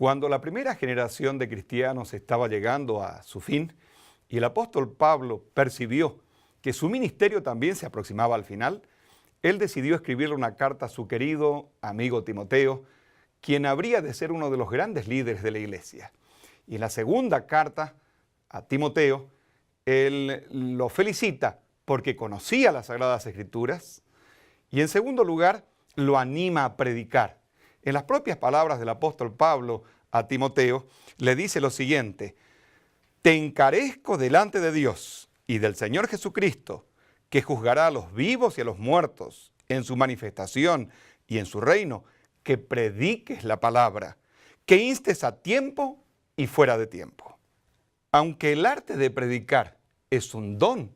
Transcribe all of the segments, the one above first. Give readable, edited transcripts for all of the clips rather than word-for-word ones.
Cuando la primera generación de cristianos estaba llegando a su fin y el apóstol Pablo percibió que su ministerio también se aproximaba al final, él decidió escribirle una carta a su querido amigo Timoteo, quien habría de ser uno de los grandes líderes de la iglesia. Y en la segunda carta a Timoteo, él lo felicita porque conocía las Sagradas Escrituras y en segundo lugar lo anima a predicar. En las propias palabras del apóstol Pablo a Timoteo, le dice lo siguiente: te encarezco delante de Dios y del Señor Jesucristo, que juzgará a los vivos y a los muertos en su manifestación y en su reino, que prediques la palabra, que instes a tiempo y fuera de tiempo. Aunque el arte de predicar es un don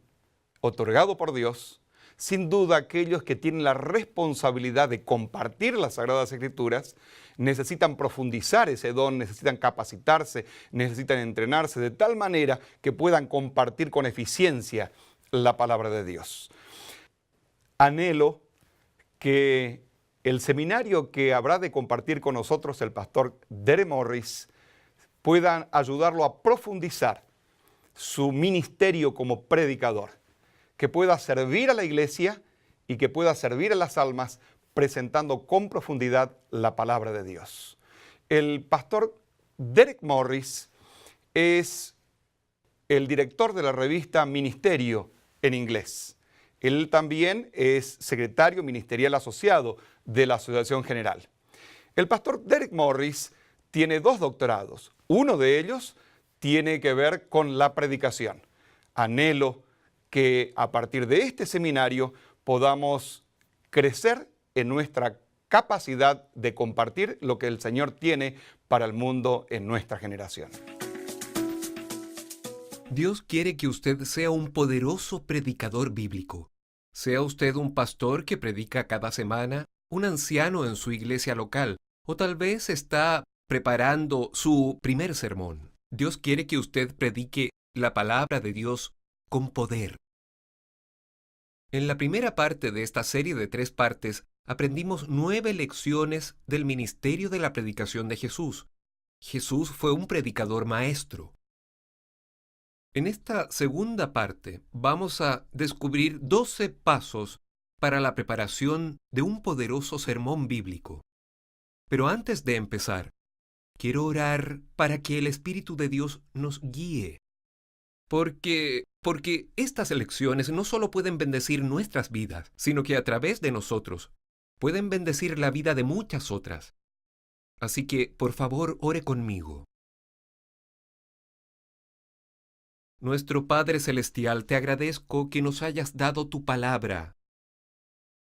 otorgado por Dios, sin duda aquellos que tienen la responsabilidad de compartir las Sagradas Escrituras necesitan profundizar ese don, necesitan capacitarse, necesitan entrenarse de tal manera que puedan compartir con eficiencia la palabra de Dios. Anhelo que el seminario que habrá de compartir con nosotros el pastor Derek Morris puedan ayudarlo a profundizar su ministerio como predicador, que pueda servir a la iglesia y que pueda servir a las almas presentando con profundidad la palabra de Dios. El pastor Derek Morris es el director de la revista Ministerio en inglés. Él también es secretario ministerial asociado de la Asociación General. El pastor Derek Morris tiene 2 doctorados. Uno de ellos tiene que ver con la predicación. Anhelo que a partir de este seminario podamos crecer en nuestra capacidad de compartir lo que el Señor tiene para el mundo en nuestra generación. Dios quiere que usted sea un poderoso predicador bíblico. Sea usted un pastor que predica cada semana, un anciano en su iglesia local, o tal vez está preparando su primer sermón. Dios quiere que usted predique la palabra de Dios con poder. En la primera parte de esta serie de 3 partes, aprendimos 9 lecciones del ministerio de la predicación de Jesús. Jesús fue un predicador maestro. En esta segunda parte vamos a descubrir 12 pasos para la preparación de un poderoso sermón bíblico. Pero antes de empezar, quiero orar para que el Espíritu de Dios nos guíe. Porque estas lecciones no solo pueden bendecir nuestras vidas, sino que a través de nosotros pueden bendecir la vida de muchas otras. Así que, por favor, ore conmigo. Nuestro Padre Celestial, te agradezco que nos hayas dado tu palabra.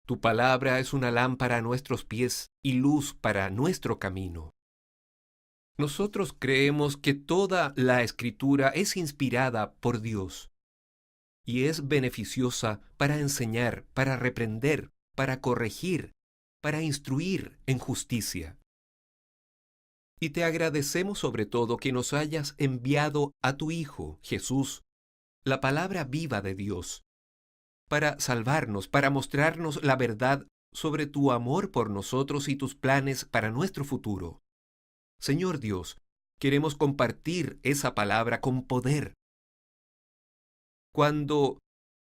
Tu palabra es una lámpara a nuestros pies y luz para nuestro camino. Nosotros creemos que toda la Escritura es inspirada por Dios y es beneficiosa para enseñar, para reprender, para corregir, para instruir en justicia. Y te agradecemos sobre todo que nos hayas enviado a tu Hijo, Jesús, la palabra viva de Dios, para salvarnos, para mostrarnos la verdad sobre tu amor por nosotros y tus planes para nuestro futuro. Señor Dios, queremos compartir esa palabra con poder. Cuando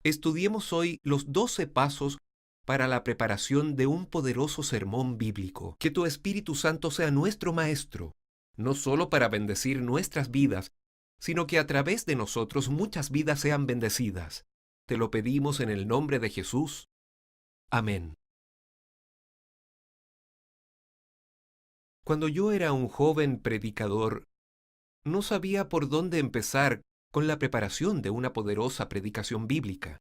estudiemos hoy los 12 pasos para la preparación de un poderoso sermón bíblico, que tu Espíritu Santo sea nuestro Maestro, no solo para bendecir nuestras vidas, sino que a través de nosotros muchas vidas sean bendecidas. Te lo pedimos en el nombre de Jesús. Amén. Cuando yo era un joven predicador, no sabía por dónde empezar con la preparación de una poderosa predicación bíblica.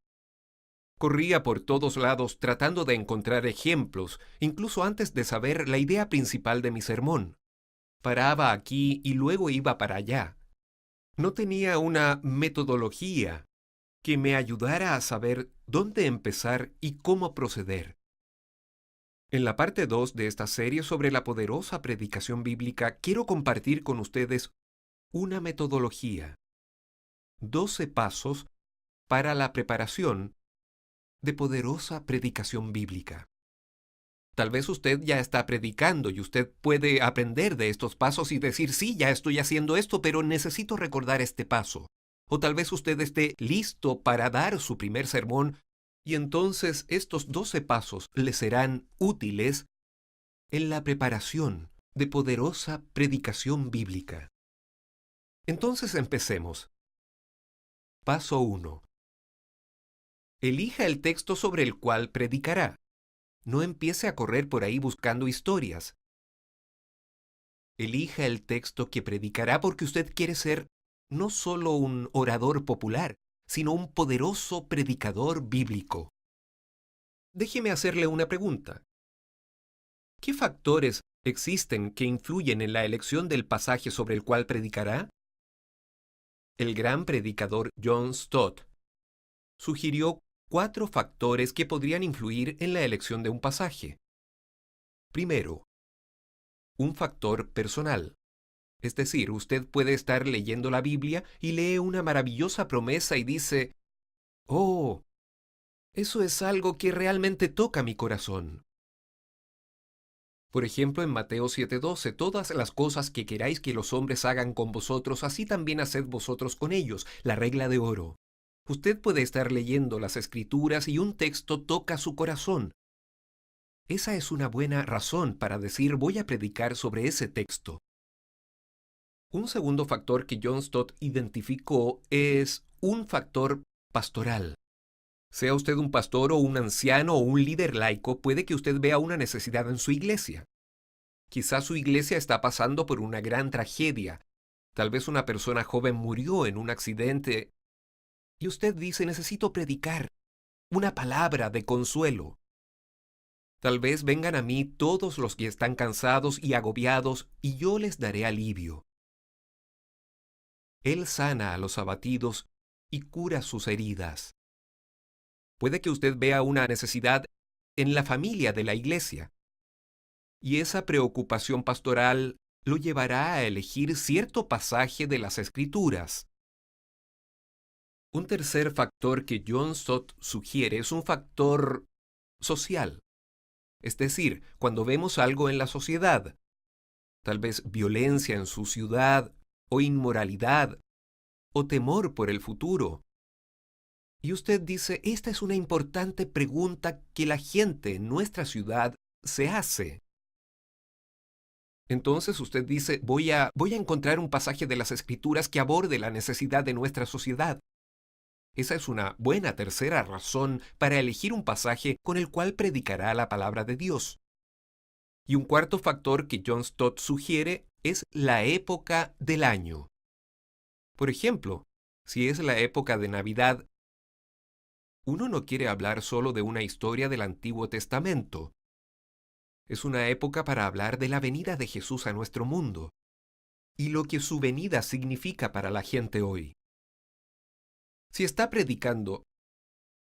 Corría por todos lados tratando de encontrar ejemplos, incluso antes de saber la idea principal de mi sermón. Paraba aquí y luego iba para allá. No tenía una metodología que me ayudara a saber dónde empezar y cómo proceder. En la parte 2 de esta serie sobre la poderosa predicación bíblica, quiero compartir con ustedes una metodología. 12 pasos para la preparación de poderosa predicación bíblica. Tal vez usted ya está predicando y usted puede aprender de estos pasos y decir, sí, ya estoy haciendo esto, pero necesito recordar este paso. O tal vez usted esté listo para dar su primer sermón y entonces estos 12 pasos le serán útiles en la preparación de poderosa predicación bíblica. Entonces empecemos. Paso 1. Elija el texto sobre el cual predicará. No empiece a correr por ahí buscando historias. Elija el texto que predicará porque usted quiere ser no solo un orador popular, sino un poderoso predicador bíblico. Déjeme hacerle una pregunta. ¿Qué factores existen que influyen en la elección del pasaje sobre el cual predicará? El gran predicador John Stott sugirió 4 factores que podrían influir en la elección de un pasaje. Primero, un factor personal. Es decir, usted puede estar leyendo la Biblia y lee una maravillosa promesa y dice, «Oh, eso es algo que realmente toca mi corazón». Por ejemplo, en Mateo 7:12, todas las cosas que queráis que los hombres hagan con vosotros, así también haced vosotros con ellos, la regla de oro. Usted puede estar leyendo las Escrituras y un texto toca su corazón. Esa es una buena razón para decir voy a predicar sobre ese texto. Un segundo factor que John Stott identificó es un factor pastoral. Sea usted un pastor o un anciano o un líder laico, puede que usted vea una necesidad en su iglesia. Quizás su iglesia está pasando por una gran tragedia. Tal vez una persona joven murió en un accidente y usted dice, necesito predicar una palabra de consuelo. Tal vez vengan a mí todos los que están cansados y agobiados y yo les daré alivio. Él sana a los abatidos y cura sus heridas. Puede que usted vea una necesidad en la familia de la iglesia. Y esa preocupación pastoral lo llevará a elegir cierto pasaje de las Escrituras. Un tercer factor que John Stott sugiere es un factor social. Es decir, cuando vemos algo en la sociedad, tal vez violencia en su ciudad, o inmoralidad, o temor por el futuro. Y usted dice, esta es una importante pregunta que la gente en nuestra ciudad se hace. Entonces usted dice, voy a encontrar un pasaje de las Escrituras que aborde la necesidad de nuestra sociedad. Esa es una buena tercera razón para elegir un pasaje con el cual predicará la palabra de Dios. Y un cuarto factor que John Stott sugiere es la época del año. Por ejemplo, si es la época de Navidad, uno no quiere hablar solo de una historia del Antiguo Testamento. Es una época para hablar de la venida de Jesús a nuestro mundo y lo que su venida significa para la gente hoy. Si está predicando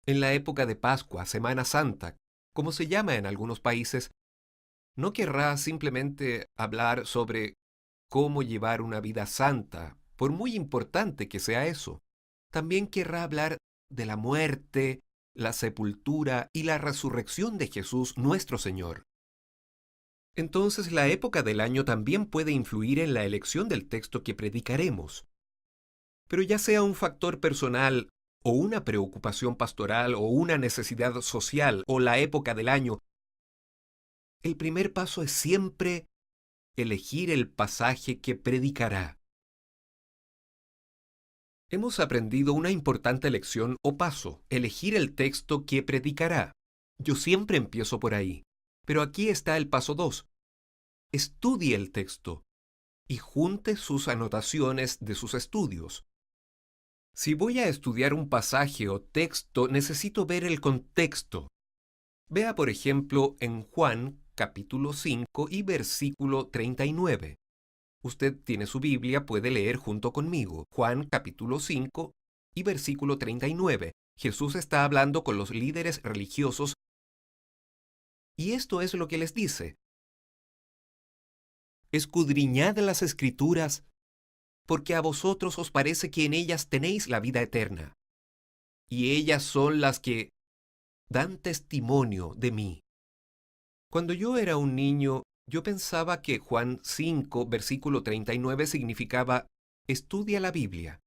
en la época de Pascua, Semana Santa, como se llama en algunos países, no querrá simplemente hablar sobre cómo llevar una vida santa, por muy importante que sea eso. También querrá hablar de la muerte, la sepultura y la resurrección de Jesús nuestro Señor. Entonces la época del año también puede influir en la elección del texto que predicaremos. Pero ya sea un factor personal, o una preocupación pastoral, o una necesidad social, o la época del año, el primer paso es siempre elegir el pasaje que predicará. Hemos aprendido una importante lección o paso, elegir el texto que predicará. Yo siempre empiezo por ahí, pero aquí está el paso 2. Estudie el texto y junte sus anotaciones de sus estudios. Si voy a estudiar un pasaje o texto, necesito ver el contexto. Vea, por ejemplo, en Juan, capítulo 5 y versículo 39. Usted tiene su Biblia, puede leer junto conmigo. Juan, capítulo 5 y versículo 39. Jesús está hablando con los líderes religiosos y esto es lo que les dice. Escudriñad las Escrituras, porque a vosotros os parece que en ellas tenéis la vida eterna, y ellas son las que dan testimonio de mí. Cuando yo era un niño, yo pensaba que Juan 5, versículo 39 significaba: estudia la Biblia,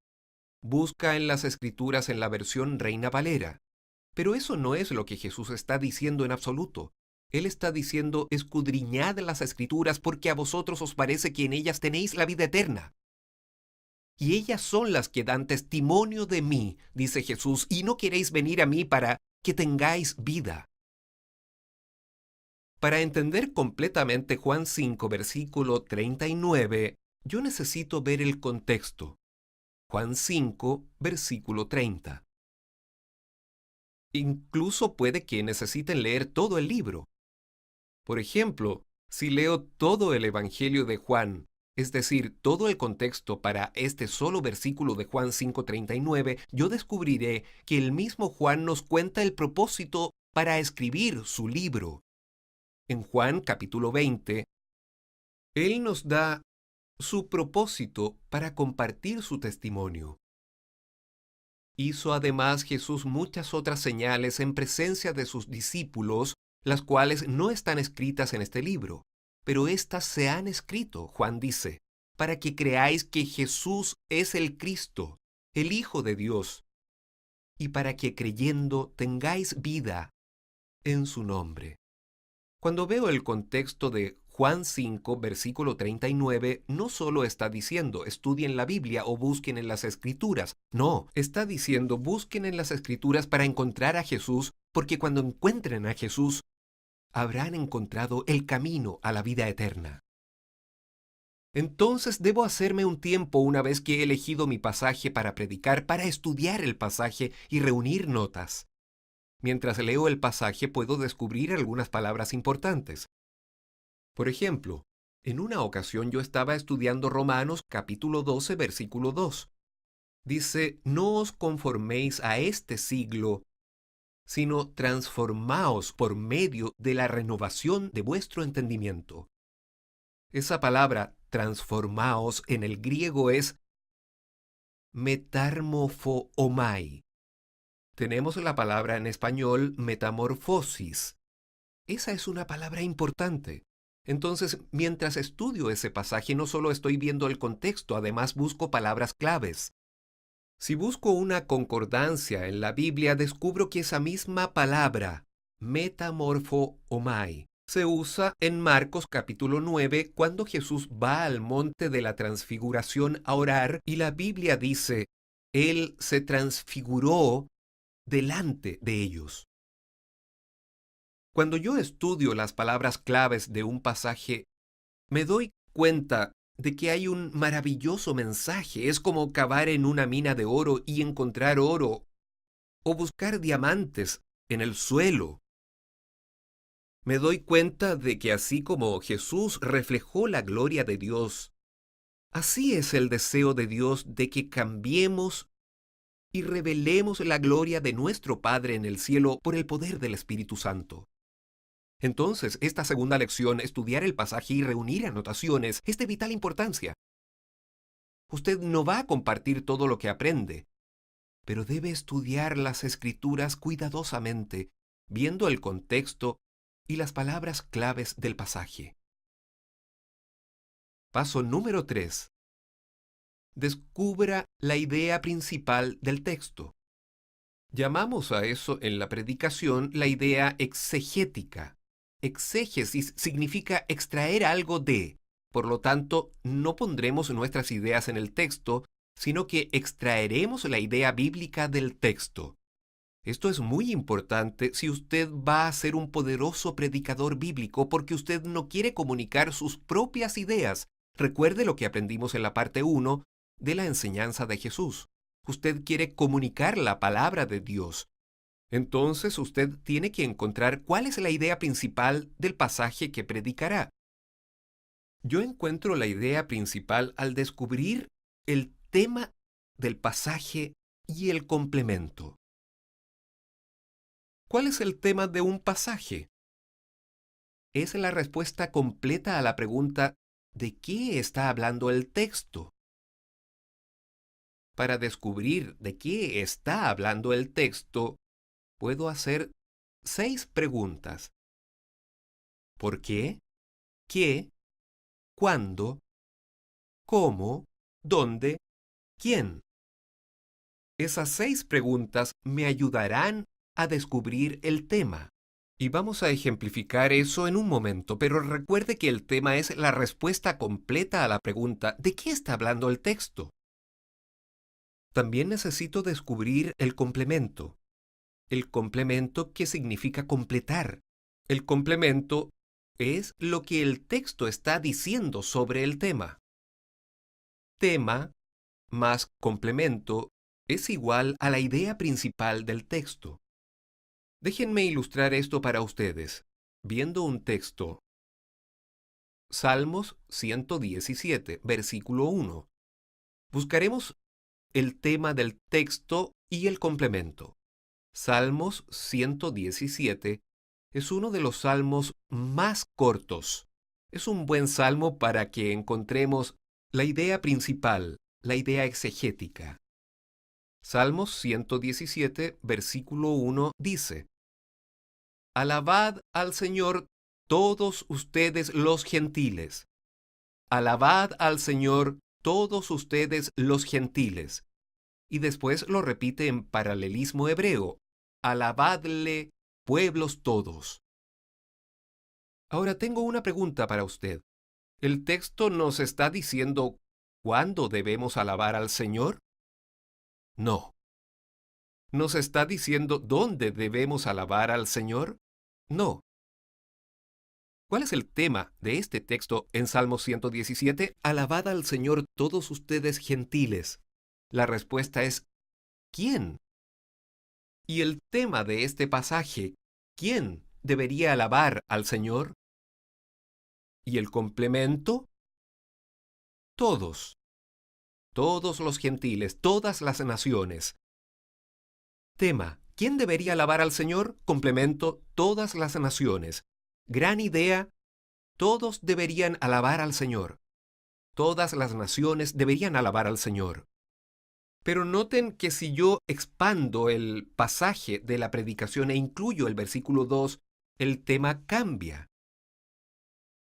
busca en las Escrituras en la versión Reina Valera. Pero eso no es lo que Jesús está diciendo en absoluto. Él está diciendo: escudriñad las Escrituras, porque a vosotros os parece que en ellas tenéis la vida eterna. Y ellas son las que dan testimonio de mí, dice Jesús, y no queréis venir a mí para que tengáis vida. Para entender completamente Juan 5, versículo 39, yo necesito ver el contexto. Juan 5, versículo 30. Incluso puede que necesiten leer todo el libro. Por ejemplo, si leo todo el Evangelio de Juan, es decir, todo el contexto para este solo versículo de Juan 5:39, yo descubriré que el mismo Juan nos cuenta el propósito para escribir su libro. En Juan capítulo 20, él nos da su propósito para compartir su testimonio. Hizo además Jesús muchas otras señales en presencia de sus discípulos, las cuales no están escritas en este libro, pero éstas se han escrito, Juan dice, para que creáis que Jesús es el Cristo, el Hijo de Dios, y para que creyendo tengáis vida en su nombre. Cuando veo el contexto de Juan 5, versículo 39, no solo está diciendo estudien la Biblia o busquen en las Escrituras. No, está diciendo busquen en las Escrituras para encontrar a Jesús, porque cuando encuentren a Jesús, habrán encontrado el camino a la vida eterna. Entonces debo hacerme un tiempo una vez que he elegido mi pasaje para predicar, para estudiar el pasaje y reunir notas. Mientras leo el pasaje puedo descubrir algunas palabras importantes. Por ejemplo, en una ocasión yo estaba estudiando Romanos capítulo 12, versículo 2. Dice: no os conforméis a este siglo, sino transformaos por medio de la renovación de vuestro entendimiento. Esa palabra, transformaos, en el griego es metamorphomai. Tenemos la palabra en español metamorfosis. Esa es una palabra importante. Entonces, mientras estudio ese pasaje, no solo estoy viendo el contexto, además busco palabras claves. Si busco una concordancia en la Biblia, descubro que esa misma palabra, metamorphomai, se usa en Marcos capítulo 9, cuando Jesús va al monte de la transfiguración a orar, y la Biblia dice: Él se transfiguró delante de ellos. Cuando yo estudio las palabras claves de un pasaje, me doy cuenta de que hay un maravilloso mensaje. Es como cavar en una mina de oro y encontrar oro, o buscar diamantes en el suelo. Me doy cuenta de que así como Jesús reflejó la gloria de Dios, así es el deseo de Dios de que cambiemos y revelemos la gloria de nuestro Padre en el cielo por el poder del Espíritu Santo. Entonces, esta segunda lección, estudiar el pasaje y reunir anotaciones, es de vital importancia. Usted no va a compartir todo lo que aprende, pero debe estudiar las Escrituras cuidadosamente, viendo el contexto y las palabras claves del pasaje. Paso número 3. Descubra la idea principal del texto. Llamamos a eso en la predicación la idea exegética. Exégesis significa extraer algo de. Por lo tanto, no pondremos nuestras ideas en el texto, sino que extraeremos la idea bíblica del texto. Esto es muy importante si usted va a ser un poderoso predicador bíblico, porque usted no quiere comunicar sus propias ideas. Recuerde lo que aprendimos en la parte 1 de la enseñanza de Jesús. Usted quiere comunicar la palabra de Dios. Entonces usted tiene que encontrar cuál es la idea principal del pasaje que predicará. Yo encuentro la idea principal al descubrir el tema del pasaje y el complemento. ¿Cuál es el tema de un pasaje? Es la respuesta completa a la pregunta ¿de qué está hablando el texto? Para descubrir de qué está hablando el texto, puedo hacer 6 preguntas. ¿Por qué? ¿Qué? ¿Cuándo? ¿Cómo? ¿Dónde? ¿Quién? Esas 6 preguntas me ayudarán a descubrir el tema. Y vamos a ejemplificar eso en un momento, pero recuerde que el tema es la respuesta completa a la pregunta ¿de qué está hablando el texto? También necesito descubrir el complemento. El complemento, ¿qué significa completar? El complemento es lo que el texto está diciendo sobre el tema. Tema más complemento es igual a la idea principal del texto. Déjenme ilustrar esto para ustedes, viendo un texto. Salmos 117, versículo 1. Buscaremos el tema del texto y el complemento. Salmos 117 es uno de los salmos más cortos. Es un buen salmo para que encontremos la idea principal, la idea exegética. Salmos 117, versículo 1 dice: Alabad al Señor todos ustedes los gentiles. Alabad al Señor todos ustedes los gentiles. Y después lo repite en paralelismo hebreo: alabadle pueblos todos. Ahora tengo una pregunta para usted. ¿El texto nos está diciendo cuándo debemos alabar al Señor? No. ¿Nos está diciendo dónde debemos alabar al Señor? No. ¿Cuál es el tema de este texto en Salmo 117? Alabad al Señor todos ustedes gentiles. La respuesta es ¿quién? Y el tema de este pasaje, ¿quién debería alabar al Señor? ¿Y el complemento? Todos. Todos los gentiles, todas las naciones. Tema, ¿quién debería alabar al Señor? Complemento, todas las naciones. Gran idea, todos deberían alabar al Señor. Todas las naciones deberían alabar al Señor. Pero noten que si yo expando el pasaje de la predicación e incluyo el versículo 2, el tema cambia.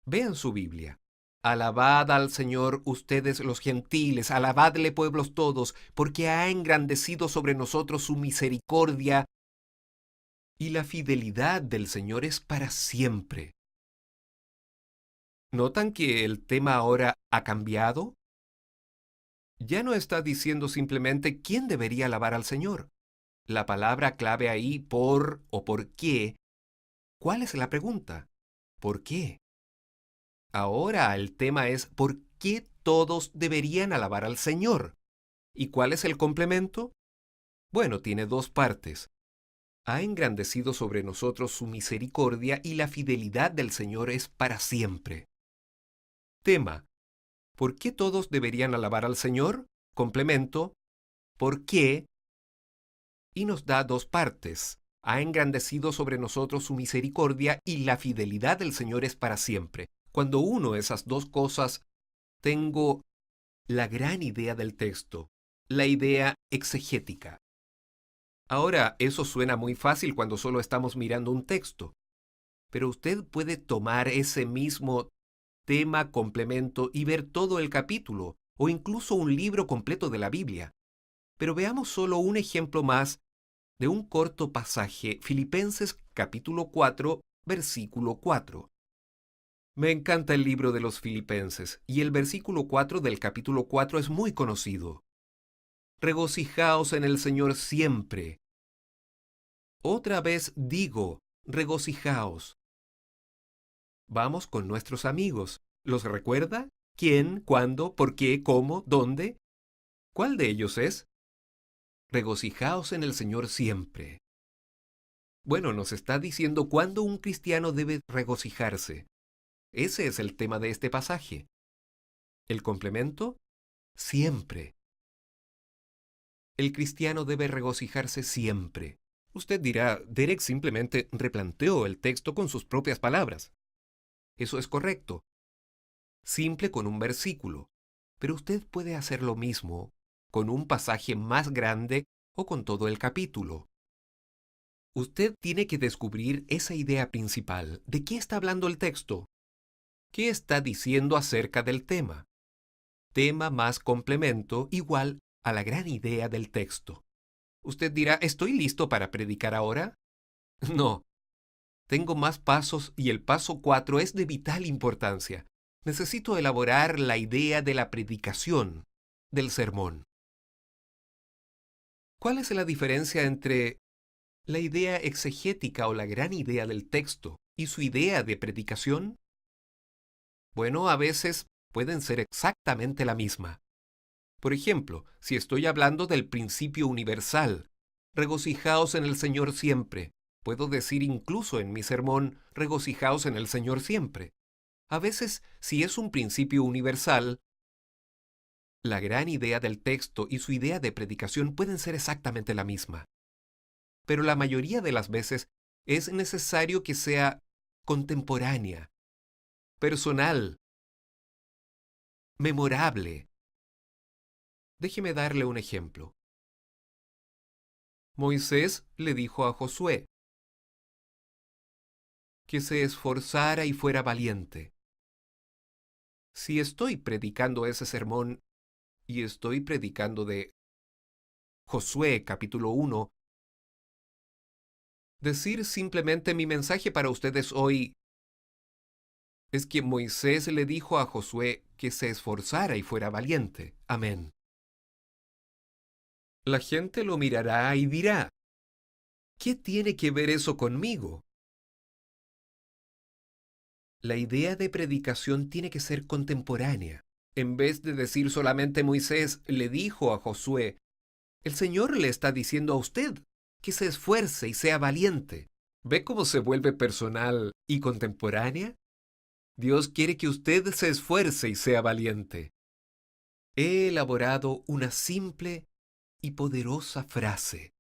Vean su Biblia. Alabad al Señor ustedes los gentiles, alabadle pueblos todos, porque ha engrandecido sobre nosotros su misericordia, y la fidelidad del Señor es para siempre. ¿Notan que el tema ahora ha cambiado? Ya no está diciendo simplemente quién debería alabar al Señor. La palabra clave ahí, por o por qué. ¿Cuál es la pregunta? ¿Por qué? Ahora el tema es ¿por qué todos deberían alabar al Señor? ¿Y cuál es el complemento? Bueno, tiene 2 partes. Ha engrandecido sobre nosotros su misericordia y la fidelidad del Señor es para siempre. Tema: ¿por qué todos deberían alabar al Señor? Complemento: ¿por qué? Y nos da 2 partes. Ha engrandecido sobre nosotros su misericordia y la fidelidad del Señor es para siempre. Cuando uno esas 2 cosas, tengo la gran idea del texto, la idea exegética. Ahora, eso suena muy fácil cuando solo estamos mirando un texto, pero usted puede tomar ese mismo tema, complemento y ver todo el capítulo, o incluso un libro completo de la Biblia. Pero veamos solo un ejemplo más de un corto pasaje, Filipenses capítulo 4, versículo 4. Me encanta el libro de los Filipenses, y el versículo 4 del capítulo 4 es muy conocido. Regocijaos en el Señor siempre. Otra vez digo, regocijaos. Vamos con nuestros amigos. ¿Los recuerda? ¿Quién? ¿Cuándo? ¿Por qué? ¿Cómo? ¿Dónde? ¿Cuál de ellos es? Regocijaos en el Señor siempre. Bueno, nos está diciendo cuándo un cristiano debe regocijarse. Ese es el tema de este pasaje. ¿El complemento? Siempre. El cristiano debe regocijarse siempre. Usted dirá, Derek simplemente replanteó el texto con sus propias palabras. Eso es correcto. Simple con un versículo. Pero usted puede hacer lo mismo con un pasaje más grande o con todo el capítulo. Usted tiene que descubrir esa idea principal. ¿De qué está hablando el texto? ¿Qué está diciendo acerca del tema? Tema más complemento igual a la gran idea del texto. Usted dirá, ¿estoy listo para predicar ahora? No. Tengo más pasos y el paso 4 es de vital importancia. Necesito elaborar la idea de la predicación, del sermón. ¿Cuál es la diferencia entre la idea exegética o la gran idea del texto y su idea de predicación? Bueno, a veces pueden ser exactamente la misma. Por ejemplo, si estoy hablando del principio universal, regocijaos en el Señor siempre, puedo decir incluso en mi sermón, regocijaos en el Señor siempre. A veces, si es un principio universal, la gran idea del texto y su idea de predicación pueden ser exactamente la misma. Pero la mayoría de las veces es necesario que sea contemporánea, personal, memorable. Déjeme darle un ejemplo. Moisés le dijo a Josué que se esforzara y fuera valiente. Si estoy predicando ese sermón y estoy predicando de Josué capítulo 1, decir simplemente mi mensaje para ustedes hoy es que Moisés le dijo a Josué que se esforzara y fuera valiente. Amén. La gente lo mirará y dirá, ¿qué tiene que ver eso conmigo? La idea de predicación tiene que ser contemporánea. En vez de decir solamente Moisés le dijo a Josué, el Señor le está diciendo a usted que se esfuerce y sea valiente. ¿Ve cómo se vuelve personal y contemporánea? Dios quiere que usted se esfuerce y sea valiente. He elaborado una simple y poderosa frase.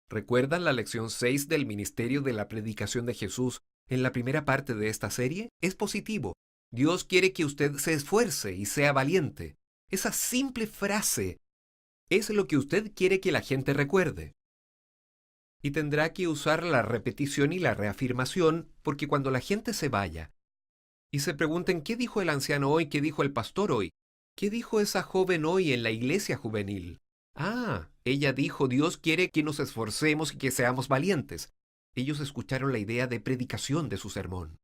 ¿Recuerdan la lección 6 del ministerio de la predicación de Jesús en la primera parte de esta serie? Es positivo. Dios quiere que usted se esfuerce y sea valiente. Esa simple frase es lo que usted quiere que la gente recuerde. Y tendrá que usar la repetición y la reafirmación porque cuando la gente se vaya y se pregunten ¿qué dijo el anciano hoy? ¿Qué dijo el pastor hoy? ¿Qué dijo esa joven hoy en la iglesia juvenil? Ah, ella dijo, Dios quiere que nos esforcemos y que seamos valientes. Ellos escucharon la idea de predicación de su sermón.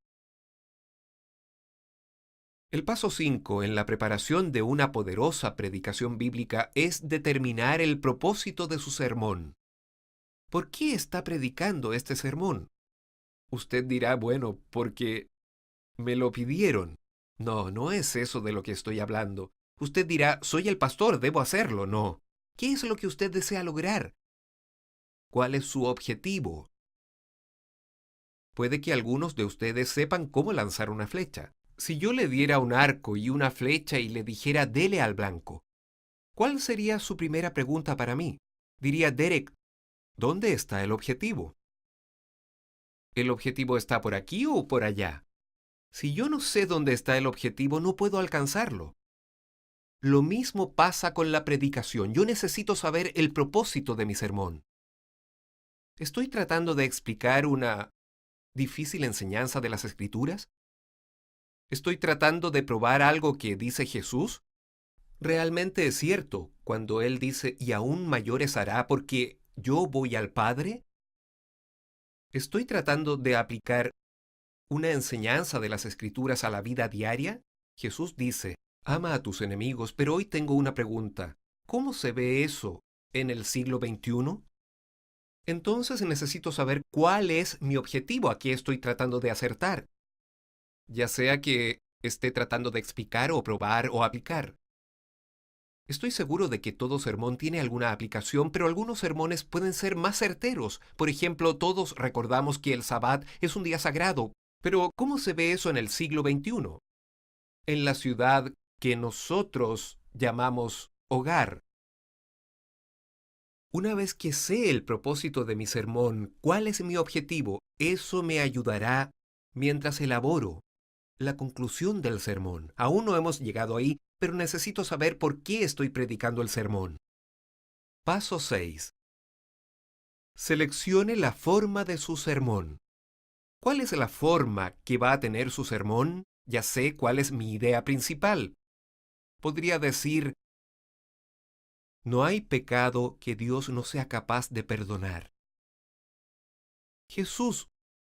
El paso 5 en la preparación de una poderosa predicación bíblica es determinar el propósito de su sermón. ¿Por qué está predicando este sermón? Usted dirá, bueno, porque me lo pidieron. No, no es eso de lo que estoy hablando. Usted dirá, soy el pastor, debo hacerlo. No. ¿Qué es lo que usted desea lograr? ¿Cuál es su objetivo? Puede que algunos de ustedes sepan cómo lanzar una flecha. Si yo le diera un arco y una flecha y le dijera dele al blanco, ¿cuál sería su primera pregunta para mí? Diría, Derek, ¿dónde está el objetivo? ¿El objetivo está por aquí o por allá? Si yo no sé dónde está el objetivo, no puedo alcanzarlo. Lo mismo pasa con la predicación. Yo necesito saber el propósito de mi sermón. ¿Estoy tratando de explicar una difícil enseñanza de las Escrituras? ¿Estoy tratando de probar algo que dice Jesús? ¿Realmente es cierto cuando Él dice, y aún mayores hará porque yo voy al Padre? ¿Estoy tratando de aplicar una enseñanza de las Escrituras a la vida diaria? Jesús dice, ama a tus enemigos, pero hoy tengo una pregunta. ¿Cómo se ve eso en el siglo XXI? Entonces necesito saber cuál es mi objetivo, a qué estoy tratando de acertar. Ya sea que esté tratando de explicar o probar o aplicar. Estoy seguro de que todo sermón tiene alguna aplicación, pero algunos sermones pueden ser más certeros. Por ejemplo, todos recordamos que el Sabbat es un día sagrado, pero ¿cómo se ve eso en el siglo XXI? En la ciudad que nosotros llamamos hogar. Una vez que sé el propósito de mi sermón, cuál es mi objetivo, eso me ayudará mientras elaboro la conclusión del sermón. Aún no hemos llegado ahí, pero necesito saber por qué estoy predicando el sermón. Paso 6. Seleccione la forma de su sermón. ¿Cuál es la forma que va a tener su sermón? Ya sé cuál es mi idea principal. Podría decir, no hay pecado que Dios no sea capaz de perdonar. Jesús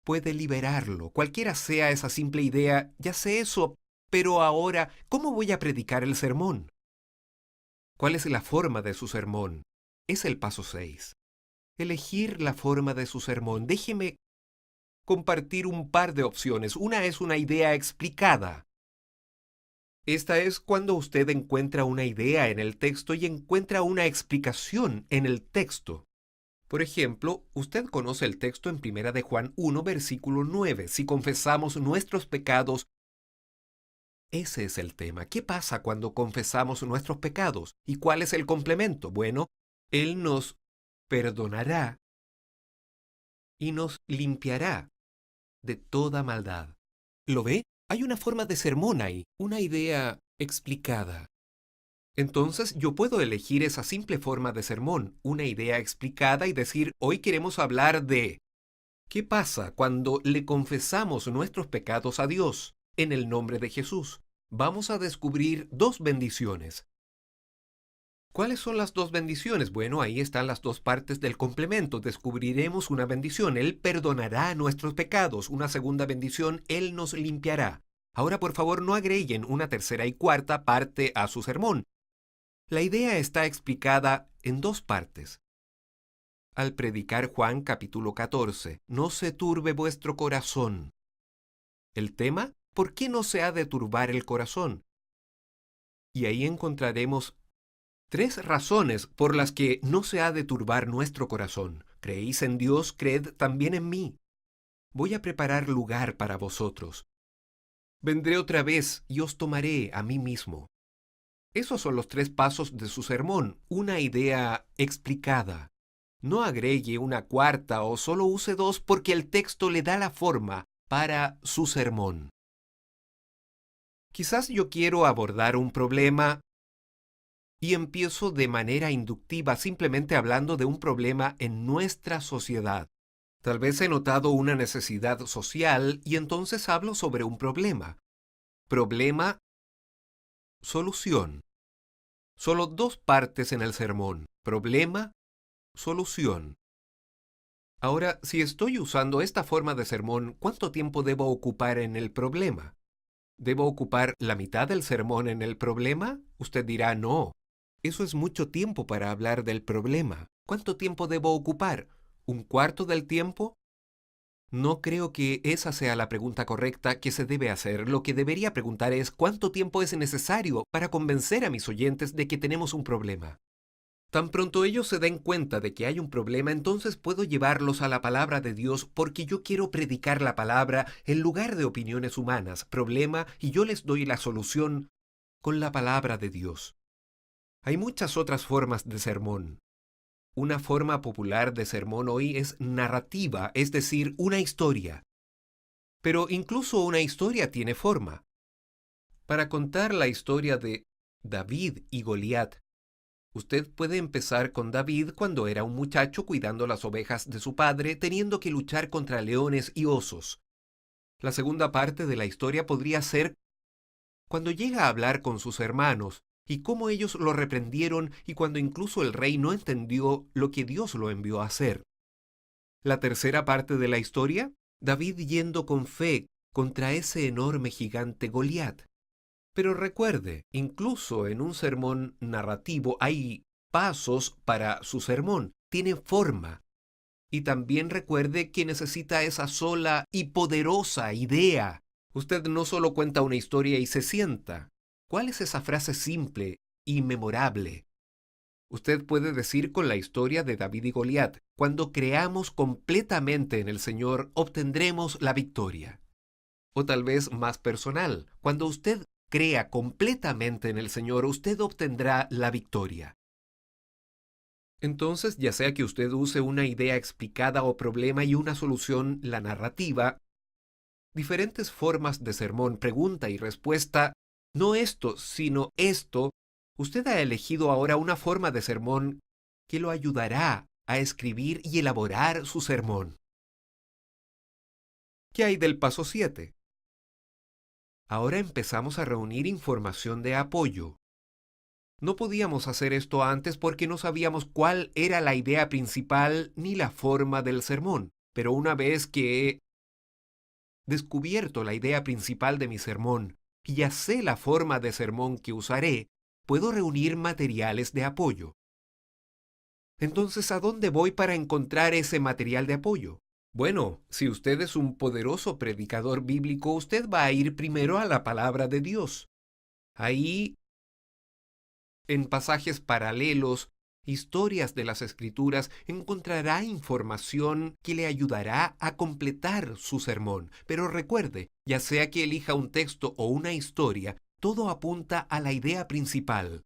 puede liberarlo, cualquiera sea esa simple idea, ya sé eso, pero ahora, ¿cómo voy a predicar el sermón? ¿Cuál es la forma de su sermón? Es el paso 6. Elegir la forma de su sermón. Déjeme compartir un par de opciones. Una es una idea explicada. Esta es cuando usted encuentra una idea en el texto y encuentra una explicación en el texto. Por ejemplo, usted conoce el texto en 1 de Juan 1, versículo 9. Si confesamos nuestros pecados, ese es el tema. ¿Qué pasa cuando confesamos nuestros pecados? ¿Y cuál es el complemento? Bueno, Él nos perdonará y nos limpiará de toda maldad. ¿Lo ve? Hay una forma de sermón ahí, una idea explicada. Entonces yo puedo elegir esa simple forma de sermón, una idea explicada y decir, hoy queremos hablar de ¿qué pasa cuando le confesamos nuestros pecados a Dios en el nombre de Jesús? Vamos a descubrir 2 bendiciones. ¿Cuáles son las 2 bendiciones? Bueno, ahí están las 2 partes del complemento. Descubriremos una bendición. Él perdonará nuestros pecados. Una segunda bendición, Él nos limpiará. Ahora, por favor, no agreguen una tercera y cuarta parte a su sermón. La idea está explicada en 2 partes. Al predicar Juan capítulo 14, no se turbe vuestro corazón. El tema, ¿por qué no se ha de turbar el corazón? Y ahí encontraremos 3 razones por las que no se ha de turbar nuestro corazón. ¿Creéis en Dios? Creed también en mí. Voy a preparar lugar para vosotros. Vendré otra vez y os tomaré a mí mismo. Esos son los 3 pasos de su sermón, una idea explicada. No agregue una cuarta o solo use 2 porque el texto le da la forma para su sermón. Quizás yo quiero abordar un problema y empiezo de manera inductiva, simplemente hablando de un problema en nuestra sociedad. Tal vez he notado una necesidad social y entonces hablo sobre un problema. Problema, solución. Solo 2 partes en el sermón. Problema, solución. Ahora, si estoy usando esta forma de sermón, ¿cuánto tiempo debo ocupar en el problema? ¿Debo ocupar la mitad del sermón en el problema? Usted dirá, no. Eso es mucho tiempo para hablar del problema. ¿Cuánto tiempo debo ocupar? ¿Un cuarto del tiempo? No creo que esa sea la pregunta correcta que se debe hacer. Lo que debería preguntar es ¿cuánto tiempo es necesario para convencer a mis oyentes de que tenemos un problema? Tan pronto ellos se den cuenta de que hay un problema, entonces puedo llevarlos a la palabra de Dios porque yo quiero predicar la palabra en lugar de opiniones humanas, problema, y yo les doy la solución con la palabra de Dios. Hay muchas otras formas de sermón. Una forma popular de sermón hoy es narrativa, es decir, una historia. Pero incluso una historia tiene forma. Para contar la historia de David y Goliat, usted puede empezar con David cuando era un muchacho cuidando las ovejas de su padre, teniendo que luchar contra leones y osos. La segunda parte de la historia podría ser cuando llega a hablar con sus hermanos, y cómo ellos lo reprendieron y cuando incluso el rey no entendió lo que Dios lo envió a hacer. La tercera parte de la historia, David yendo con fe contra ese enorme gigante Goliat. Pero recuerde, incluso en un sermón narrativo hay pasos para su sermón, tiene forma. Y también recuerde que necesita esa sola y poderosa idea. Usted no solo cuenta una historia y se sienta. ¿Cuál es esa frase simple y memorable? Usted puede decir con la historia de David y Goliat, cuando creamos completamente en el Señor, obtendremos la victoria. O tal vez más personal, cuando usted crea completamente en el Señor, usted obtendrá la victoria. Entonces, ya sea que usted use una idea explicada o problema y una solución, la narrativa, diferentes formas de sermón, pregunta y respuesta, no esto, sino esto, usted ha elegido ahora una forma de sermón que lo ayudará a escribir y elaborar su sermón. ¿Qué hay del paso 7? Ahora empezamos a reunir información de apoyo. No podíamos hacer esto antes porque no sabíamos cuál era la idea principal ni la forma del sermón. Pero una vez que he descubierto la idea principal de mi sermón y ya sé la forma de sermón que usaré, puedo reunir materiales de apoyo. Entonces, ¿a dónde voy para encontrar ese material de apoyo? Bueno, si usted es un poderoso predicador bíblico, usted va a ir primero a la palabra de Dios. Ahí, en pasajes paralelos, historias de las Escrituras, encontrará información que le ayudará a completar su sermón. Pero recuerde, ya sea que elija un texto o una historia, todo apunta a la idea principal.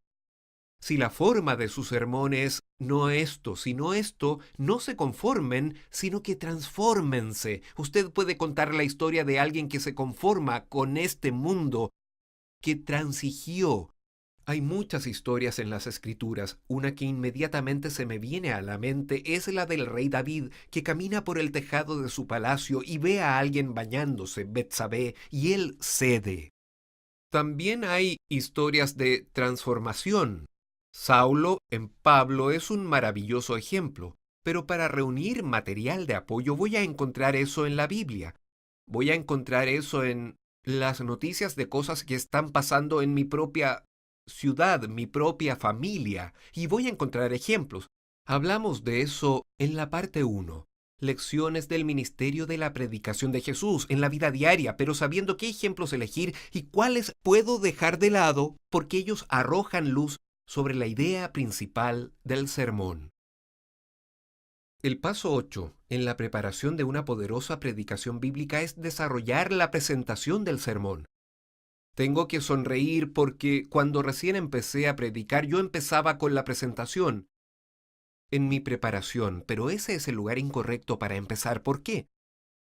Si la forma de su sermón es no esto, sino esto, no se conformen, sino que transfórmense. Usted puede contar la historia de alguien que se conforma con este mundo, que transigió. Hay muchas historias en las Escrituras. Una que inmediatamente se me viene a la mente es la del rey David, que camina por el tejado de su palacio y ve a alguien bañándose, Betsabé, y él cede. También hay historias de transformación. Saulo en Pablo es un maravilloso ejemplo, pero para reunir material de apoyo voy a encontrar eso en la Biblia. Voy a encontrar eso en las noticias de cosas que están pasando en mi propia ciudad, mi propia familia, y voy a encontrar ejemplos. Hablamos de eso en la parte 1. Lecciones del ministerio de la predicación de Jesús en la vida diaria, pero sabiendo qué ejemplos elegir y cuáles puedo dejar de lado porque ellos arrojan luz sobre la idea principal del sermón. El paso 8 en la preparación de una poderosa predicación bíblica es desarrollar la presentación del sermón. Tengo que sonreír porque cuando recién empecé a predicar yo empezaba con la presentación en mi preparación, pero ese es el lugar incorrecto para empezar. ¿Por qué?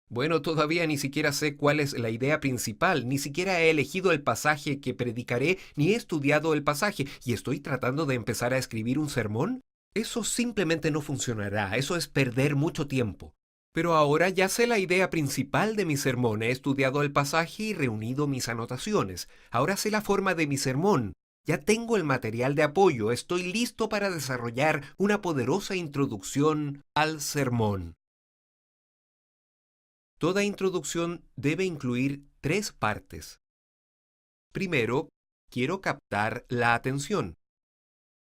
Bueno, todavía ni siquiera sé cuál es la idea principal, ni siquiera he elegido el pasaje que predicaré, ni he estudiado el pasaje, y estoy tratando de empezar a escribir un sermón. Eso simplemente no funcionará, eso es perder mucho tiempo. Pero ahora ya sé la idea principal de mi sermón, he estudiado el pasaje y reunido mis anotaciones. Ahora sé la forma de mi sermón. Ya tengo el material de apoyo, estoy listo para desarrollar una poderosa introducción al sermón. Toda introducción debe incluir 3 partes. Primero, quiero captar la atención.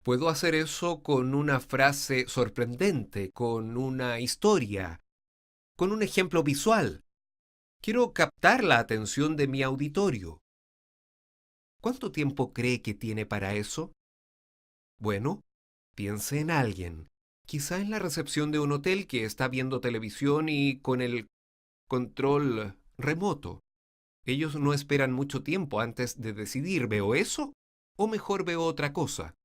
Puedo hacer eso con una frase sorprendente, con una historia, con un ejemplo visual. Quiero captar la atención de mi auditorio. ¿Cuánto tiempo cree que tiene para eso? Bueno, piense en alguien, quizá en la recepción de un hotel que está viendo televisión y con el control remoto. Ellos no esperan mucho tiempo antes de decidir, ¿veo eso? ¿O mejor veo otra cosa?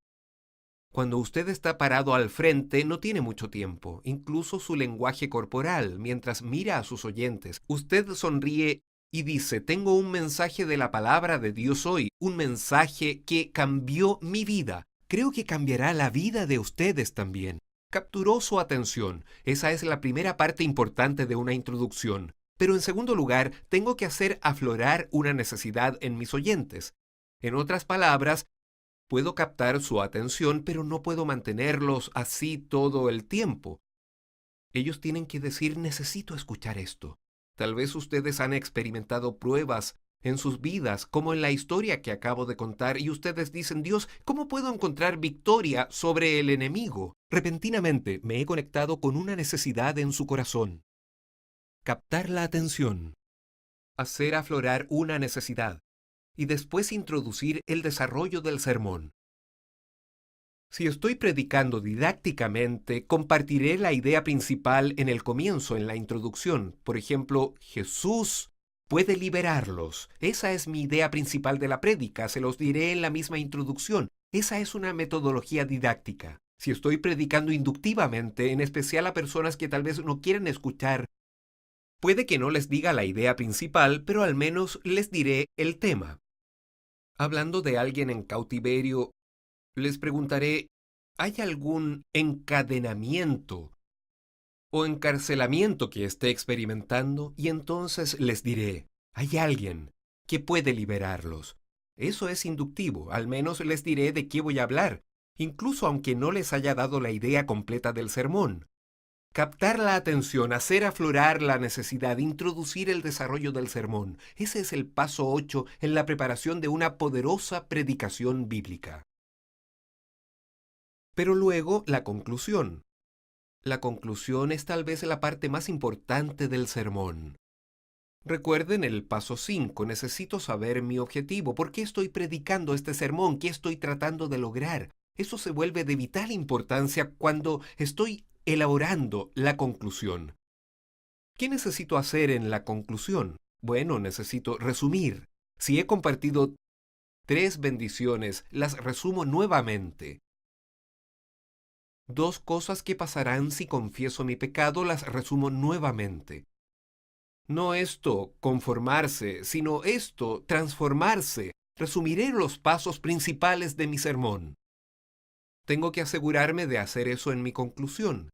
Cuando usted está parado al frente, no tiene mucho tiempo, incluso su lenguaje corporal, mientras mira a sus oyentes. Usted sonríe y dice, tengo un mensaje de la palabra de Dios hoy, un mensaje que cambió mi vida. Creo que cambiará la vida de ustedes también. Capturó su atención. Esa es la primera parte importante de una introducción. Pero en segundo lugar, tengo que hacer aflorar una necesidad en mis oyentes. En otras palabras, puedo captar su atención, pero no puedo mantenerlos así todo el tiempo. Ellos tienen que decir, necesito escuchar esto. Tal vez ustedes han experimentado pruebas en sus vidas, como en la historia que acabo de contar, y ustedes dicen, Dios, ¿cómo puedo encontrar victoria sobre el enemigo? Repentinamente me he conectado con una necesidad en su corazón. Captar la atención. Hacer aflorar una necesidad. Y después introducir el desarrollo del sermón. Si estoy predicando didácticamente, compartiré la idea principal en el comienzo, en la introducción. Por ejemplo, Jesús puede liberarlos. Esa es mi idea principal de la prédica, se los diré en la misma introducción. Esa es una metodología didáctica. Si estoy predicando inductivamente, en especial a personas que tal vez no quieren escuchar, puede que no les diga la idea principal, pero al menos les diré el tema. Hablando de alguien en cautiverio, les preguntaré, ¿Hay algún encadenamiento o encarcelamiento que esté experimentando? Y entonces les diré, hay alguien que puede liberarlos. Eso es inductivo, al menos les diré de qué voy a hablar, incluso aunque no les haya dado la idea completa del sermón. Captar la atención, hacer aflorar la necesidad, introducir el desarrollo del sermón. Ese es el paso 8 en la preparación de una poderosa predicación bíblica. Pero luego la conclusión. La conclusión es tal vez la parte más importante del sermón. Recuerden el paso 5, necesito saber mi objetivo, ¿por qué estoy predicando este sermón? ¿Qué estoy tratando de lograr? Eso se vuelve de vital importancia cuando estoy elaborando la conclusión. ¿Qué necesito hacer en la conclusión? Bueno, necesito resumir. Si he compartido 3 bendiciones, las resumo nuevamente. 2 cosas que pasarán si confieso mi pecado, las resumo nuevamente. No esto, conformarse, sino esto, transformarse. Resumiré los pasos principales de mi sermón. Tengo que asegurarme de hacer eso en mi conclusión.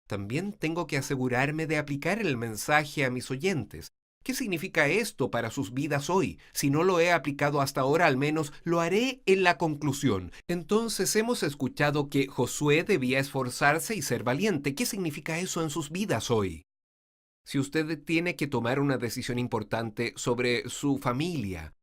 También tengo que asegurarme de aplicar el mensaje a mis oyentes. ¿Qué significa esto para sus vidas hoy? Si no lo he aplicado hasta ahora, al menos lo haré en la conclusión. Entonces hemos escuchado que Josué debía esforzarse y ser valiente. ¿Qué significa eso en sus vidas hoy? Si usted tiene que tomar una decisión importante sobre su familia,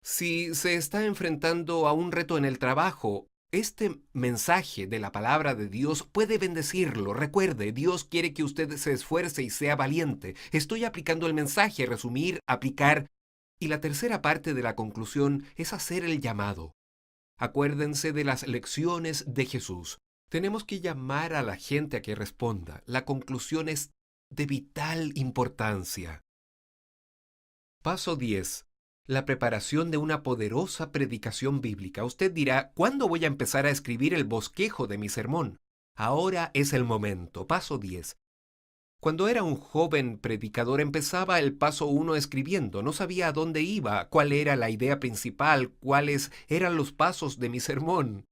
si se está enfrentando a un reto en el trabajo, este mensaje de la palabra de Dios puede bendecirlo. Recuerde, Dios quiere que usted se esfuerce y sea valiente. Estoy aplicando el mensaje, resumir, aplicar. Y la tercera parte de la conclusión es hacer el llamado. Acuérdense de las lecciones de Jesús. Tenemos que llamar a la gente a que responda. La conclusión es de vital importancia. Paso 10. La preparación de una poderosa predicación bíblica. Usted dirá, ¿cuándo voy a empezar a escribir el bosquejo de mi sermón? Ahora es el momento. Paso 10. Cuando era un joven predicador empezaba el paso 1 escribiendo. No sabía a dónde iba, cuál era la idea principal, cuáles eran los pasos de mi sermón.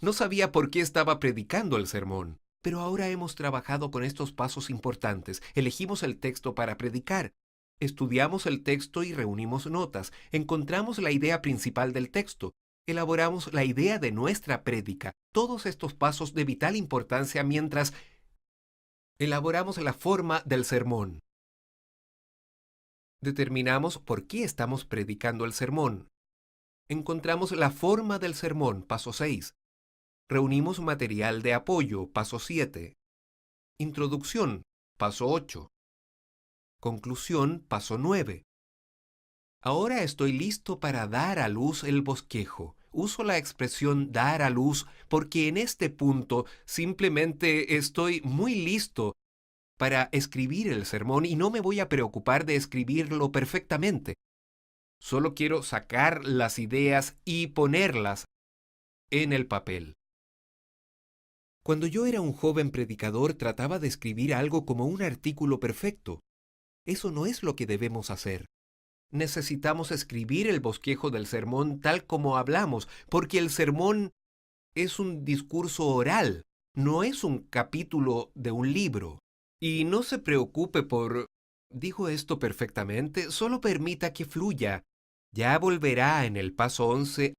No sabía por qué estaba predicando el sermón. Pero ahora hemos trabajado con estos pasos importantes. Elegimos el texto para predicar. Estudiamos el texto y reunimos notas. Encontramos la idea principal del texto. Elaboramos la idea de nuestra prédica. Todos estos pasos de vital importancia mientras elaboramos la forma del sermón. Determinamos por qué estamos predicando el sermón. Encontramos la forma del sermón, paso 6. Reunimos material de apoyo, paso 7. Introducción, paso 8. Conclusión, paso 9. Ahora estoy listo para dar a luz el bosquejo. Uso la expresión dar a luz porque en este punto simplemente estoy muy listo para escribir el sermón y no me voy a preocupar de escribirlo perfectamente. Solo quiero sacar las ideas y ponerlas en el papel. Cuando yo era un joven predicador trataba de escribir algo como un artículo perfecto. Eso no es lo que debemos hacer. Necesitamos escribir el bosquejo del sermón tal como hablamos, porque el sermón es un discurso oral, no es un capítulo de un libro. Y no se preocupe por... ¿Digo esto perfectamente? Solo permita que fluya. Ya volverá en el paso 11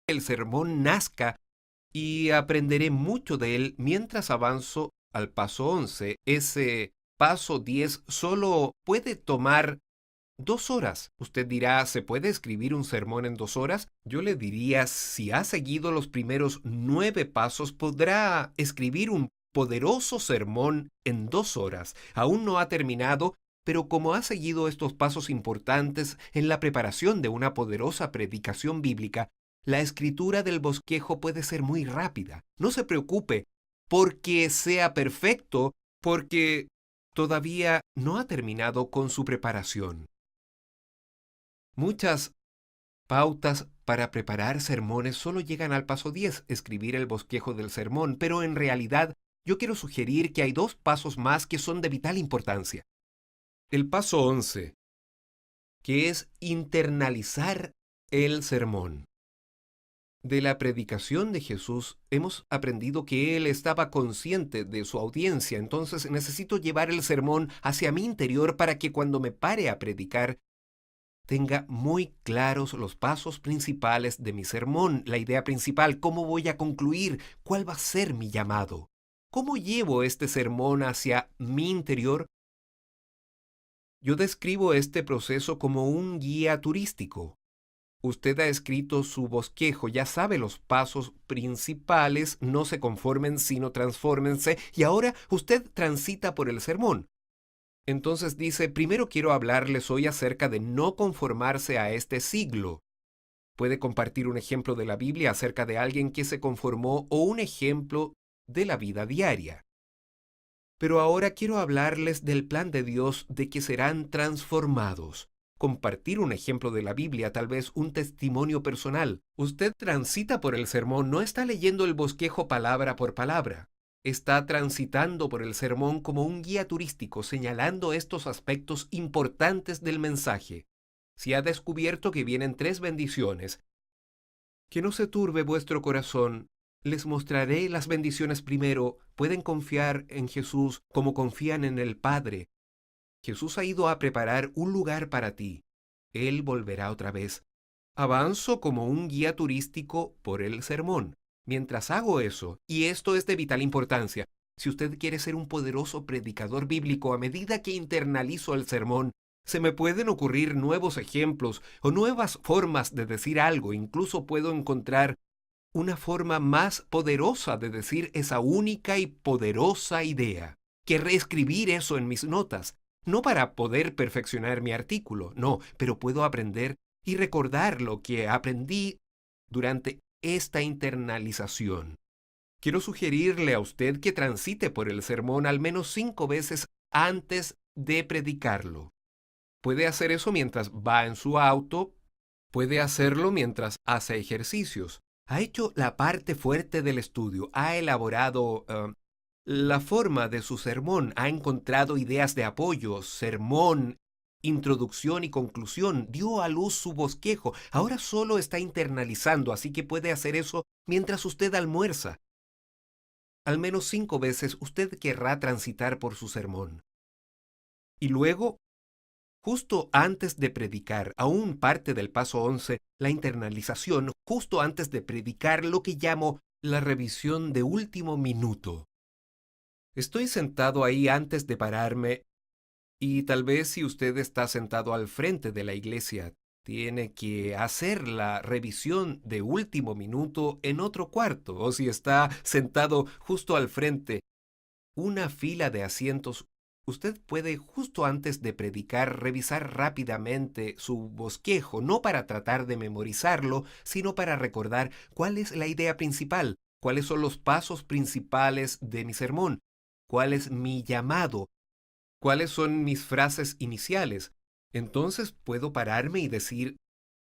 el sermón nazca y aprenderé mucho de él mientras avanzo al paso 11. Ese paso 10 solo puede tomar 2 horas. Usted dirá, ¿se puede escribir un sermón en 2 horas? Yo le diría, si ha seguido los primeros 9 pasos, podrá escribir un poderoso sermón en 2 horas. Aún no ha terminado, pero como ha seguido estos pasos importantes en la preparación de una poderosa predicación bíblica, la escritura del bosquejo puede ser muy rápida. No se preocupe porque sea perfecto, porque todavía no ha terminado con su preparación. Muchas pautas para preparar sermones solo llegan al paso 10, escribir el bosquejo del sermón, pero en realidad yo quiero sugerir que hay 2 pasos más que son de vital importancia. El paso 11, que es internalizar el sermón. De la predicación de Jesús hemos aprendido que Él estaba consciente de su audiencia, entonces necesito llevar el sermón hacia mi interior para que cuando me pare a predicar tenga muy claros los pasos principales de mi sermón, la idea principal, cómo voy a concluir, cuál va a ser mi llamado. ¿Cómo llevo este sermón hacia mi interior? Yo describo este proceso como un guía turístico. Usted ha escrito su bosquejo, ya sabe los pasos principales, no se conformen sino transfórmense, y ahora usted transita por el sermón. Entonces dice, primero quiero hablarles hoy acerca de no conformarse a este siglo. Puede compartir un ejemplo de la Biblia acerca de alguien que se conformó o un ejemplo de la vida diaria. Pero ahora quiero hablarles del plan de Dios de que serán transformados. Compartir un ejemplo de la Biblia, tal vez un testimonio personal. Usted transita por el sermón, no está leyendo el bosquejo palabra por palabra. Está transitando por el sermón como un guía turístico, señalando estos aspectos importantes del mensaje. Si ha descubierto que vienen 3 bendiciones, que no se turbe vuestro corazón. Les mostraré las bendiciones primero. Pueden confiar en Jesús como confían en el Padre. Jesús ha ido a preparar un lugar para ti. Él volverá otra vez. Avanzo como un guía turístico por el sermón. Mientras hago eso, y esto es de vital importancia, si usted quiere ser un poderoso predicador bíblico, a medida que internalizo el sermón, se me pueden ocurrir nuevos ejemplos o nuevas formas de decir algo. Incluso puedo encontrar una forma más poderosa de decir esa única y poderosa idea, que reescribir eso en mis notas. No para poder perfeccionar mi artículo, no, pero puedo aprender y recordar lo que aprendí durante esta internalización. Quiero sugerirle a usted que transite por el sermón al menos 5 veces antes de predicarlo. Puede hacer eso mientras va en su auto, puede hacerlo mientras hace ejercicios. Ha hecho la parte fuerte del estudio, ha elaborado la forma de su sermón, ha encontrado ideas de apoyo, sermón, introducción y conclusión, dio a luz su bosquejo. Ahora solo está internalizando, así que puede hacer eso mientras usted almuerza. Al menos 5 veces usted querrá transitar por su sermón. Y luego, justo antes de predicar, aún parte del paso 11, la internalización, justo antes de predicar, lo que llamo la revisión de último minuto. Estoy sentado ahí antes de pararme y tal vez si usted está sentado al frente de la iglesia, tiene que hacer la revisión de último minuto en otro cuarto, o si está sentado justo al frente, una fila de asientos. Usted puede, justo antes de predicar, revisar rápidamente su bosquejo, no para tratar de memorizarlo, sino para recordar cuál es la idea principal, cuáles son los pasos principales de mi sermón, cuál es mi llamado, cuáles son mis frases iniciales. Entonces puedo pararme y decir,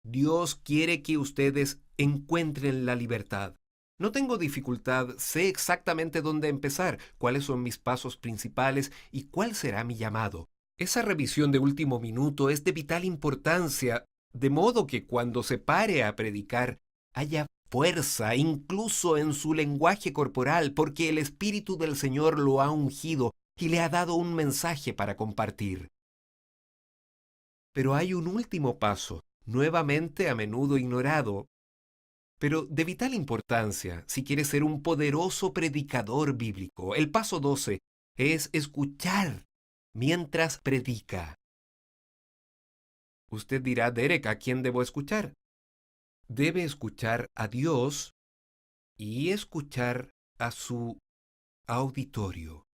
Dios quiere que ustedes encuentren la libertad. No tengo dificultad, sé exactamente dónde empezar, cuáles son mis pasos principales y cuál será mi llamado. Esa revisión de último minuto es de vital importancia, de modo que cuando se pare a predicar haya fuerza, incluso en su lenguaje corporal, porque el Espíritu del Señor lo ha ungido y le ha dado un mensaje para compartir. Pero hay un último paso, nuevamente a menudo ignorado, pero de vital importancia si quiere ser un poderoso predicador bíblico. El paso 12 es escuchar mientras predica. Usted dirá, Derek, ¿a quién debo escuchar? Debe escuchar a Dios y escuchar a su auditorio.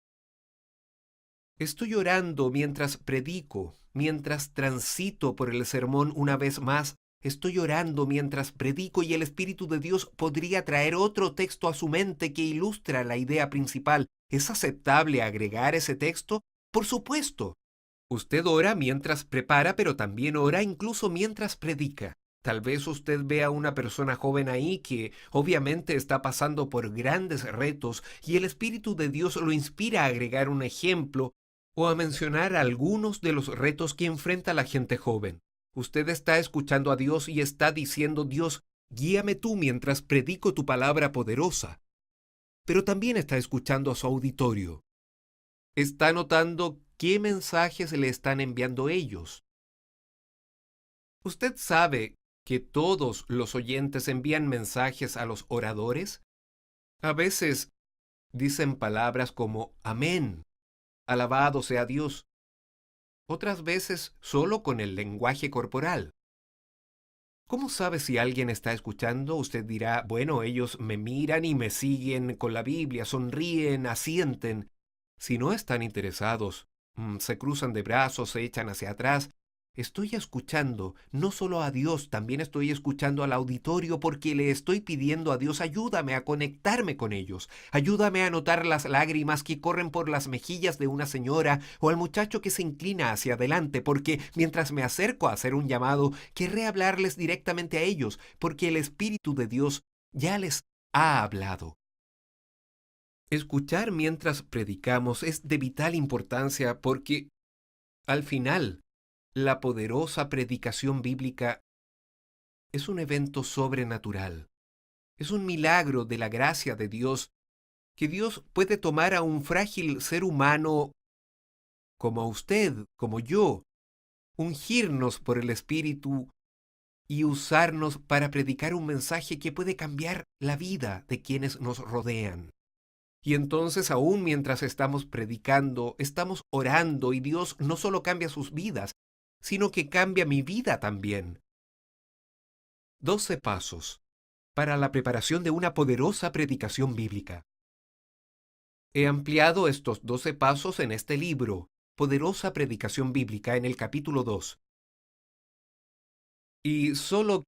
Estoy orando mientras predico, mientras transito por el sermón una vez más. Estoy orando mientras predico y el Espíritu de Dios podría traer otro texto a su mente que ilustra la idea principal. ¿Es aceptable agregar ese texto? Por supuesto. Usted ora mientras prepara, pero también ora incluso mientras predica. Tal vez usted vea a una persona joven ahí que obviamente está pasando por grandes retos y el Espíritu de Dios lo inspira a agregar un ejemplo o a mencionar algunos de los retos que enfrenta la gente joven. Usted está escuchando a Dios y está diciendo: Dios, guíame tú mientras predico tu palabra poderosa. Pero también está escuchando a su auditorio. Está notando qué mensajes le están enviando ellos. ¿Usted sabe que todos los oyentes envían mensajes a los oradores? A veces dicen palabras como amén, alabado sea Dios. Otras veces solo con el lenguaje corporal. ¿Cómo sabe si alguien está escuchando? Usted dirá: bueno, ellos me miran y me siguen con la Biblia, sonríen, asienten. Si no están interesados, se cruzan de brazos, se echan hacia atrás. Estoy escuchando no solo a Dios, también estoy escuchando al auditorio, porque le estoy pidiendo a Dios: ayúdame a conectarme con ellos. Ayúdame a notar las lágrimas que corren por las mejillas de una señora o al muchacho que se inclina hacia adelante, porque mientras me acerco a hacer un llamado, querré hablarles directamente a ellos, porque el Espíritu de Dios ya les ha hablado. Escuchar mientras predicamos es de vital importancia porque, al final, la poderosa predicación bíblica es un evento sobrenatural. Es un milagro de la gracia de Dios, que Dios puede tomar a un frágil ser humano como usted, como yo, ungirnos por el Espíritu y usarnos para predicar un mensaje que puede cambiar la vida de quienes nos rodean. Y entonces, aún mientras estamos predicando, estamos orando, y Dios no solo cambia sus vidas, sino que cambia mi vida también. 12 pasos para la preparación de una poderosa predicación bíblica. He ampliado estos 12 pasos en este libro, Poderosa Predicación Bíblica, en el capítulo 2. Y solo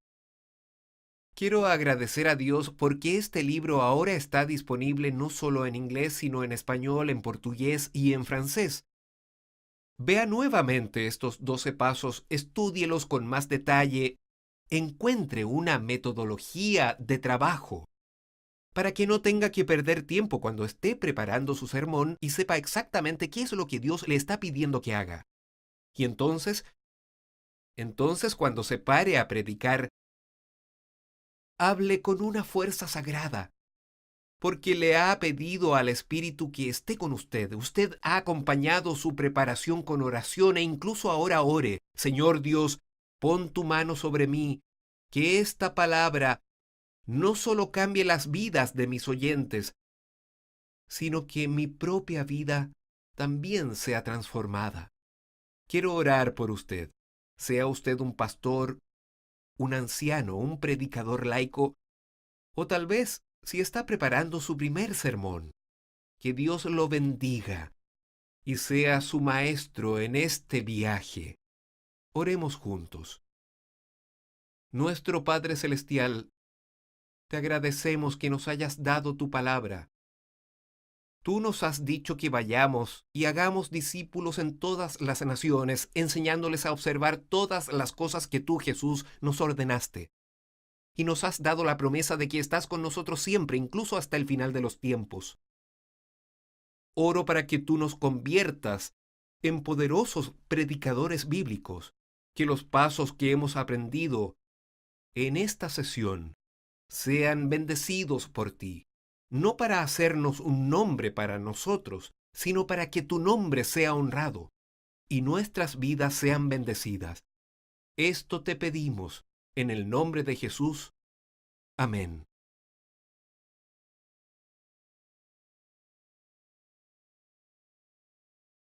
quiero agradecer a Dios porque este libro ahora está disponible no solo en inglés, sino en español, en portugués y en francés. Vea nuevamente estos 12 pasos, estúdielos con más detalle, encuentre una metodología de trabajo para que no tenga que perder tiempo cuando esté preparando su sermón y sepa exactamente qué es lo que Dios le está pidiendo que haga. Y entonces cuando se pare a predicar, hable con una fuerza sagrada, porque le ha pedido al Espíritu que esté con usted. Usted ha acompañado su preparación con oración e incluso ahora ore: Señor Dios, pon tu mano sobre mí, que esta palabra no solo cambie las vidas de mis oyentes, sino que mi propia vida también sea transformada. Quiero orar por usted. Sea usted un pastor, un anciano, un predicador laico, o tal vez si está preparando su primer sermón. Que Dios lo bendiga y sea su maestro en este viaje. Oremos juntos. Nuestro Padre Celestial, te agradecemos que nos hayas dado tu palabra. Tú nos has dicho que vayamos y hagamos discípulos en todas las naciones, enseñándoles a observar todas las cosas que tú, Jesús, nos ordenaste. Y nos has dado la promesa de que estás con nosotros siempre, incluso hasta el final de los tiempos. Oro para que tú nos conviertas en poderosos predicadores bíblicos, que los pasos que hemos aprendido en esta sesión sean bendecidos por ti, no para hacernos un nombre para nosotros, sino para que tu nombre sea honrado y nuestras vidas sean bendecidas. Esto te pedimos en el nombre de Jesús. Amén.